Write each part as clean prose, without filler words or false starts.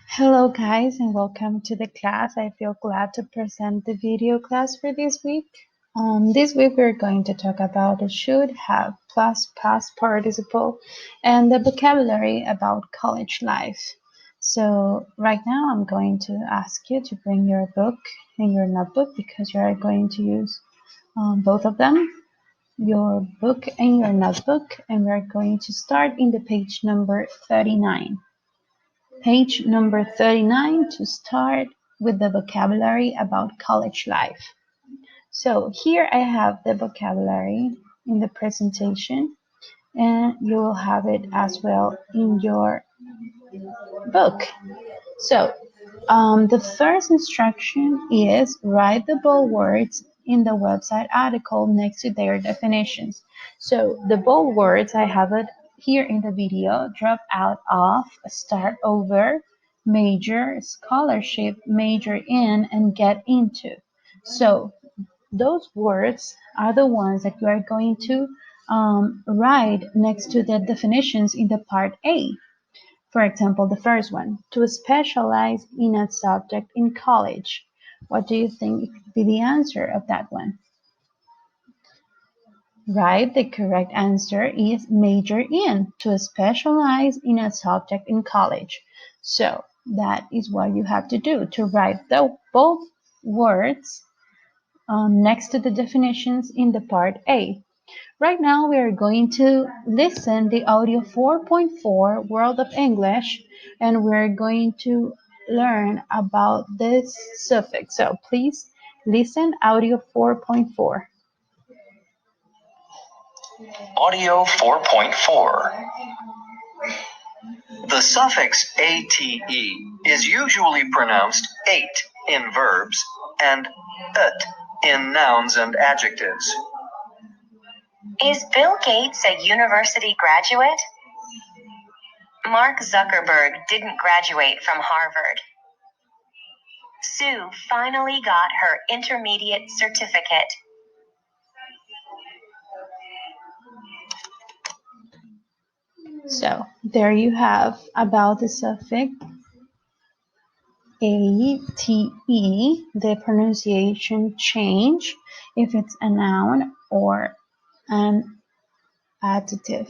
Hello guys and welcome to the class. I feel glad to present the video class for this week. This week we're going to talk about the should have plus past participle and the vocabulary about college life. So right now I'm going to ask you to bring your book and your notebook because you are going to use both of them, your book and your notebook, and we're going to start in the page number 39. Page number 39 to start with the vocabulary about college life. So here I have the vocabulary in the presentation and you will have it as well in your book. So the first instruction is write the bold words in the website article next to their definitions. So the bold words, I have it here in the video: drop out of, start over, major, scholarship, major in, and get into. So those words are the ones that you are going to write next to the definitions in the part A. For example, the first one, to specialize in a subject in college. What do you think could be the answer of that one? Right, the correct answer is major in, to specialize in a subject in college. So that is what you have to do, to write both words next to the definitions in the part A. Right now we are going to listen the audio 4.4 World of English, and we're going to learn about this suffix. So please listen audio 4.4. Audio 4.4. The suffix ate is usually pronounced ate in verbs and ut in nouns and adjectives. Is Bill Gates a university graduate? Mark Zuckerberg didn't graduate from Harvard. Sue finally got her intermediate certificate. So there you have about the suffix ate, the pronunciation change if it's a noun or an adjective.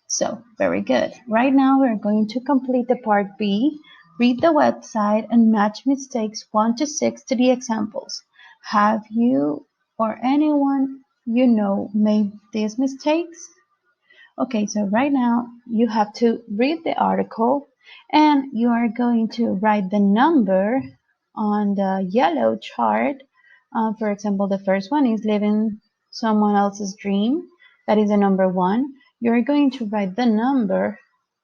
So, very good. Right now we're going to complete the part B. Read the website and match mistakes 1 to 6 to the examples. Have you or anyone you know made these mistakes? Okay, so right now you have to read the article and you are going to write the number on the yellow chart. For example, the first one is living someone else's dream. That is the number 1. You're going to write the number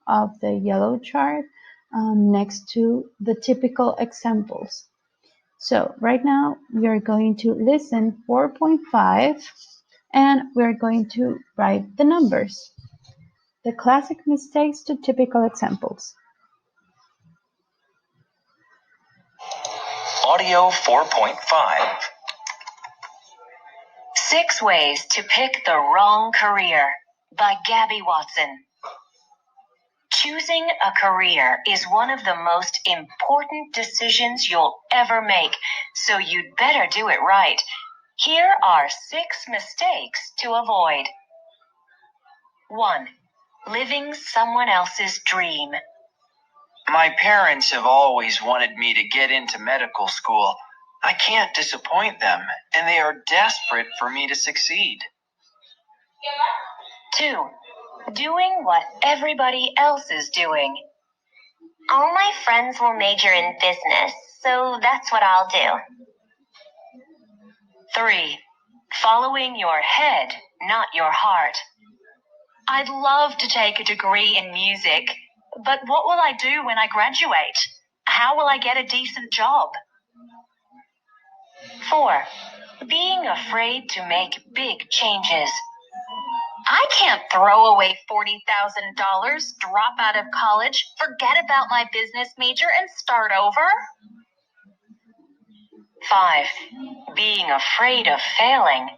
of the yellow chart next to the typical examples. So right now you're going to listen 4.5 and we're going to write the numbers. The classic mistakes to typical examples. Audio 4.5. 6 Ways to Pick the Wrong Career by Gabby Watson. Choosing a career is one of the most important decisions you'll ever make, so you'd better do it right. Here are 6 mistakes to avoid. 1. Living someone else's dream. My parents have always wanted me to get into medical school. I can't disappoint them, and they are desperate for me to succeed. 2. Doing what everybody else is doing. All my friends will major in business, so that's what I'll do. 3. Following your head, not your heart. I'd love to take a degree in music, but what will I do when I graduate? How will I get a decent job? 4. Being afraid to make big changes. I can't throw away $40,000, drop out of college, forget about my business major, and start over. 5. Being afraid of failing.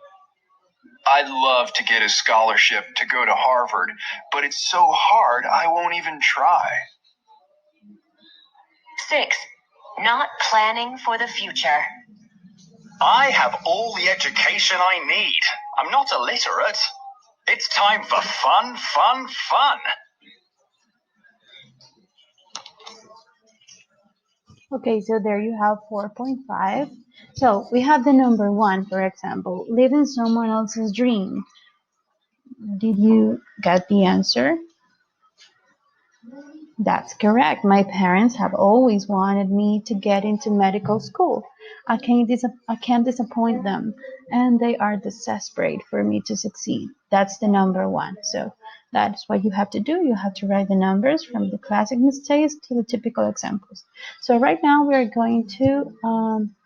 I'd love to get a scholarship to go to Harvard, but it's so hard I won't even try. 6. Not planning for the future. I have all the education I need. I'm not illiterate. It's time for fun, fun, fun. Okay, so there you have 4.5. So we have the number 1, for example, living someone else's dream. Did you get the answer? That's correct. My parents have always wanted me to get into medical school. I can't disappoint them, and they are desperate for me to succeed. That's the number 1. So that's what you have to do. You have to write the numbers from the classic mistakes to the typical examples. So right now we are going to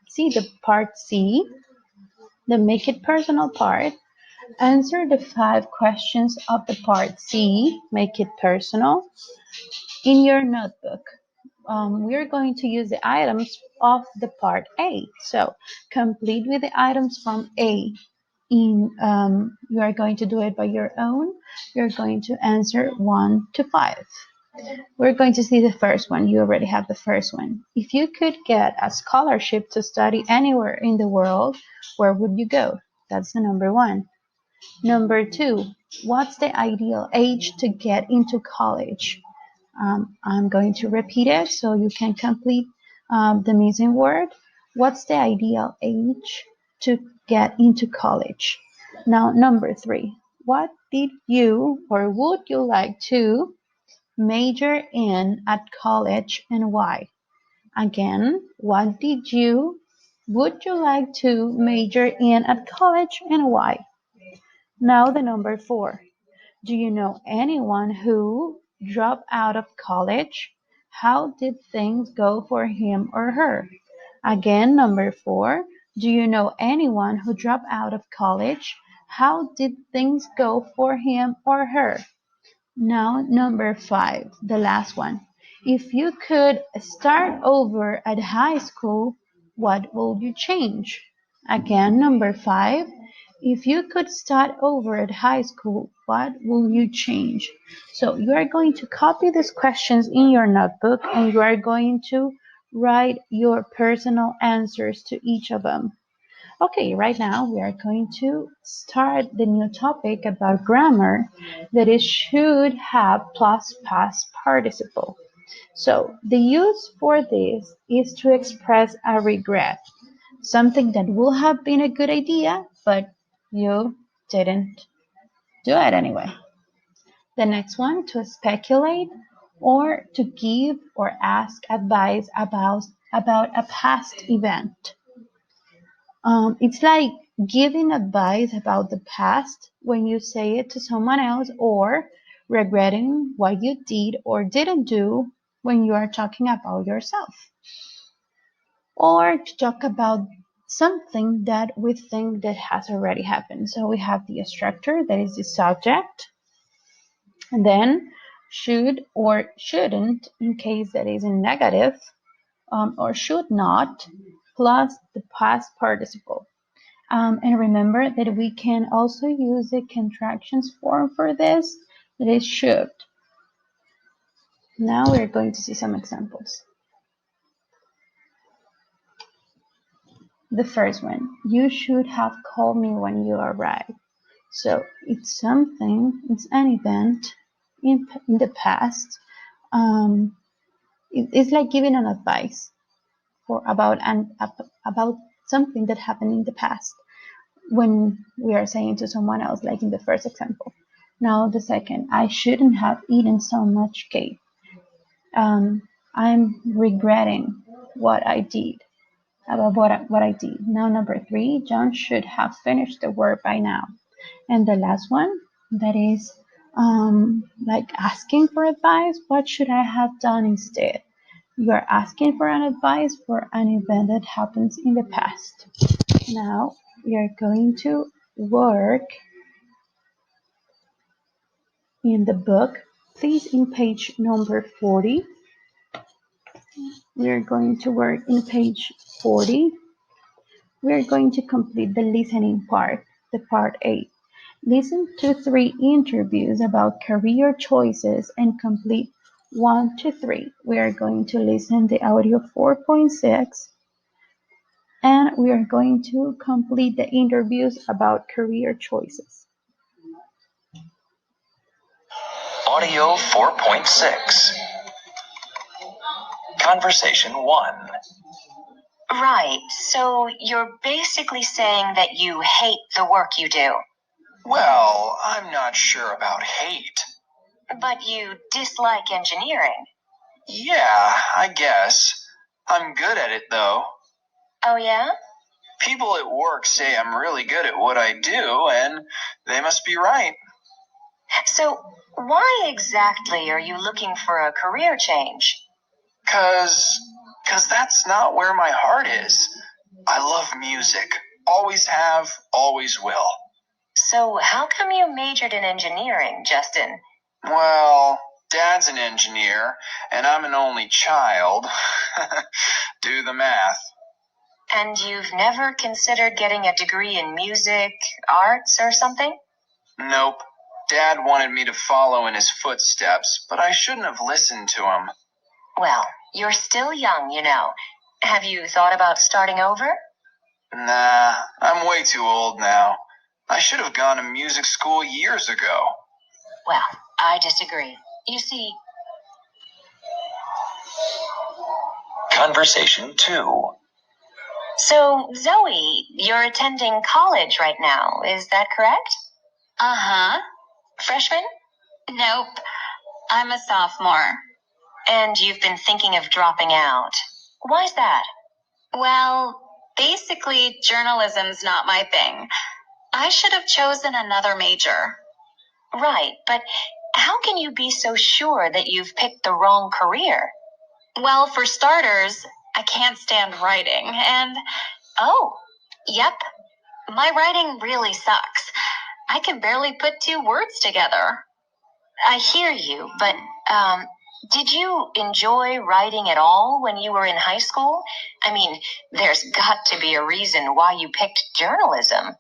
see the part C, the make it personal part. Answer the 5 questions of the part C, make it personal, in your notebook. We're going to use the items of the part A. So complete with the items from A. You are going to do it by your own. You're going to answer 1 to 5. We're going to see the first one. You already have the first one. If you could get a scholarship to study anywhere in the world, where would you go? That's the number 1. Number 2, what's the ideal age to get into college? I'm going to repeat it so you can complete the missing word. What's the ideal age to get into college? Now, number 3, what did you or would you like to major in at college and why? Again, what would you like to major in at college and why? Now, the number 4. Do you know anyone who dropped out of college? How did things go for him or her? Again, number 4. Do you know anyone who dropped out of college? How did things go for him or her? Now, number 5, the last one. If you could start over at high school, what would you change? Again, number 5. If you could start over at high school, what will you change? So you are going to copy these questions in your notebook and you are going to write your personal answers to each of them. Okay, right now we are going to start the new topic about grammar that is should have plus past participle. So the use for this is to express a regret, something that will have been a good idea, but you didn't do it anyway. The next one, to speculate or to give or ask advice about a past event. It's like giving advice about the past when you say it to someone else, or regretting what you did or didn't do when you are talking about yourself, or to talk about something that we think that has already happened. So we have the structure that is the subject, and then should or shouldn't in case that is in negative, or should not, plus the past participle. And remember that we can also use the contractions form for this, that is should. Now we're going to see some examples. The first one, you should have called me when you arrived. So it's something, it's an event in the past. It's like giving an advice about something that happened in the past, when we are saying to someone else, like in the first example. Now the second, I shouldn't have eaten so much cake. I'm regretting what I did, about what I did. Now number 3, John should have finished the work by now. And the last one, that is like asking for advice. What should I have done instead? You are asking for an advice for an event that happens in the past. Now we are going to work in the book. Please, in page number 40. We are going to work in page 40. We are going to complete the listening part, the part A. Listen to 3 interviews about career choices and complete 1 to 3. We are going to listen the audio 4.6 and we are going to complete the interviews about career choices. Audio 4.6. Conversation 1. Right, so you're basically saying that you hate the work you do. Well, I'm not sure about hate. But you dislike engineering. Yeah, I guess. I'm good at it, though. Oh, yeah? People at work say I'm really good at what I do, and they must be right. So, why exactly are you looking for a career change? Cause that's not where my heart is. I love music. Always have, always will. So, how come you majored in engineering, Justin? Well, Dad's an engineer, and I'm an only child. Do the math. And you've never considered getting a degree in music, arts, or something? Nope. Dad wanted me to follow in his footsteps, but I shouldn't have listened to him. Well, you're still young, you know. Have you thought about starting over? Nah, I'm way too old now. I should have gone to music school years ago. Well, I disagree. You see... Conversation 2. So, Zoe, you're attending college right now, is that correct? Uh-huh. Freshman? Nope. I'm a sophomore. And you've been thinking of dropping out. Why's that? Well, basically, journalism's not my thing. I should have chosen another major. Right, but how can you be so sure that you've picked the wrong career? Well, for starters, I can't stand writing, and... Oh, Yep. My writing really sucks. I can barely put 2 words together. I hear you, but, did you enjoy writing at all when you were in high school? I mean, there's got to be a reason why you picked journalism.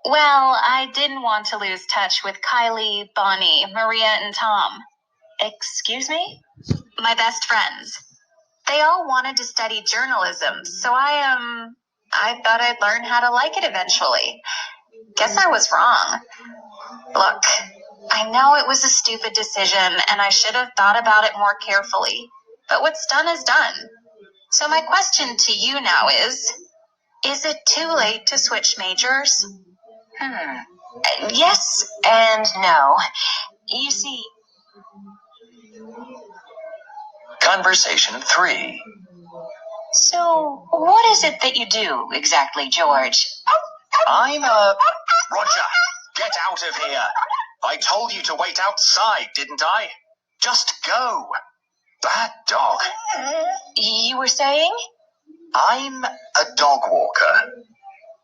Well, I didn't want to lose touch with Kylie, Bonnie, Maria, and Tom. Excuse me? My best friends. They all wanted to study journalism, so I thought I'd learn how to like it eventually. Guess I was wrong. Look, I know it was a stupid decision, and I should have thought about it more carefully. But what's done is done. So my question to you now is it too late to switch majors? Yes and no. You see... Conversation 3. So, what is it that you do exactly, George? Roger, get out of here. I told you to wait outside, didn't I? Just go. Bad dog. You were saying? I'm a dog walker.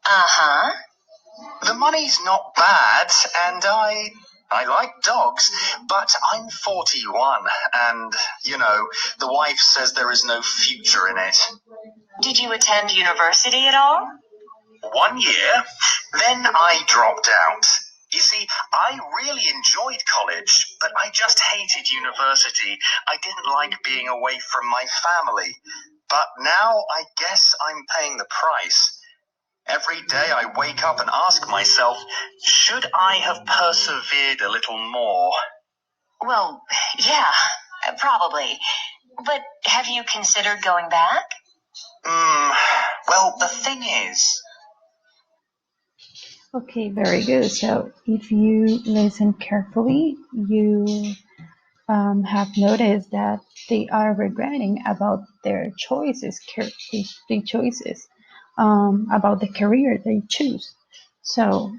Uh-huh. The money's not bad, and I like dogs, but I'm 41, and, the wife says there is no future in it. Did you attend university at all? 1 year, then I dropped out. You see, I really enjoyed college, but I just hated university. I didn't like being away from my family. But now I guess I'm paying the price. Every day I wake up and ask myself, should I have persevered a little more? Well, yeah, probably. But have you considered going back? Well, the thing is... Okay, very good. So if you listen carefully, you have noticed that they are regretting about their choices, the choices about the career they choose. So,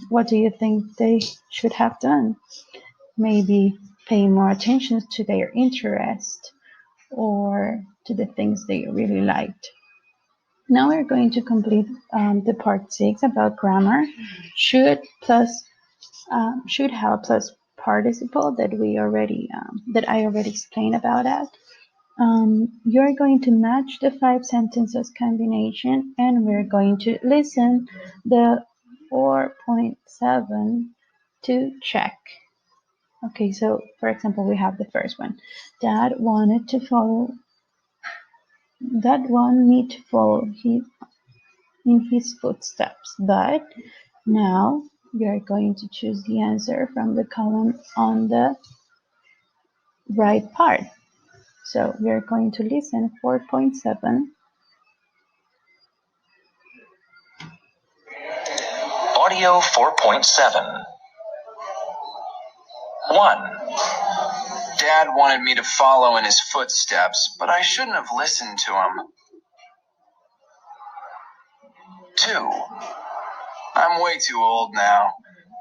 what do you think they should have done? Maybe pay more attention to their interest or to the things they really liked. Now we're going to complete the part 6 about grammar. Should have plus participle that I already explained about that. You're going to match the 5 sentences combination, and we're going to listen the 4.7 to check. Okay, so for example, we have the first one. Dad wanted me to follow in his footsteps, but now we are going to choose the answer from the column on the right part. So we are going to listen 4.7. Audio 4.7. 1. Dad wanted me to follow in his footsteps, but I shouldn't have listened to him. 2. I'm way too old now.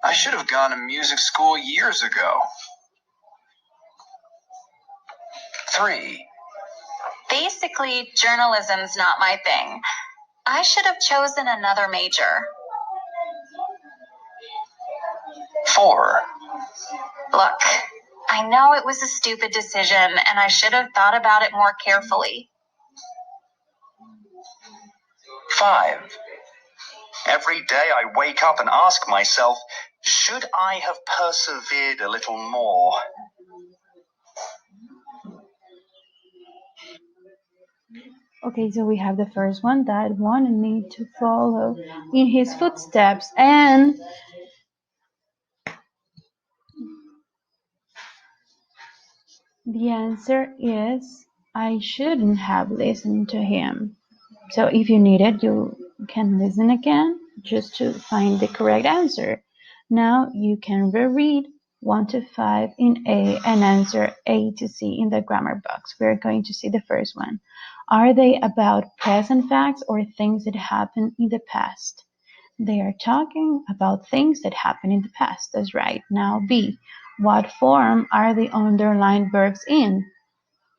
I should have gone to music school years ago. 3. Basically, journalism's not my thing. I should have chosen another major. 4. Look, I know it was a stupid decision and I should have thought about it more carefully. 5. Every day I wake up and ask myself, should I have persevered a little more? Okay, so we have the first one. Dad wanted me to follow in his footsteps, and the answer is I shouldn't have listened to him. So if you need it, you can listen again just to find the correct answer. Now you can reread 1 to 5 in A and answer A to C in the grammar box. We're going to see the first one. Are they about present facts or things that happened in the past? They are talking about things that happened in the past. That's right. Now B. What form are the underlined verbs in?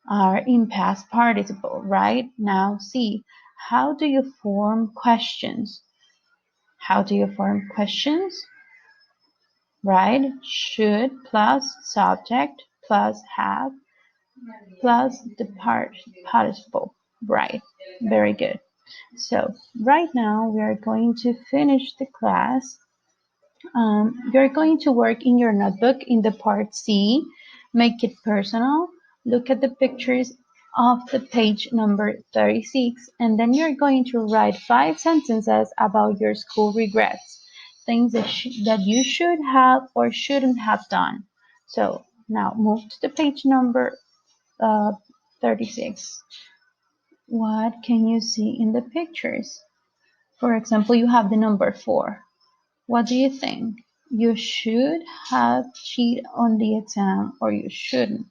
Are in past participle, right? Now C. How do you form questions? How do you form questions? Right? Should plus subject plus have plus the participle. Right. Very good. So right now we are going to finish the class. You're going to work in your notebook in the part C. Make it personal. Look at the pictures of the page number 36, and then you're going to write 5 sentences about your school regrets, things that you should have or shouldn't have done. So now move to the page number 36. What can you see in the pictures? For example, you have the number 4. What do you think? You should have cheated on the exam or you shouldn't.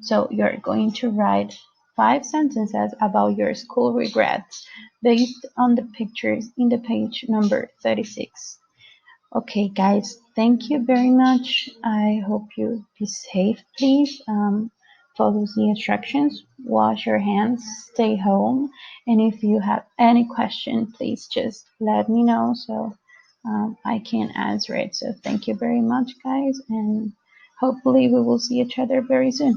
So you're going to write 5 sentences about your school regrets based on the pictures in the page number 36. Okay, guys, thank you very much. I hope you be safe, please. Follow the instructions, wash your hands, stay home, and if you have any question, please just let me know so I can answer it. So thank you very much, guys, and hopefully we will see each other very soon.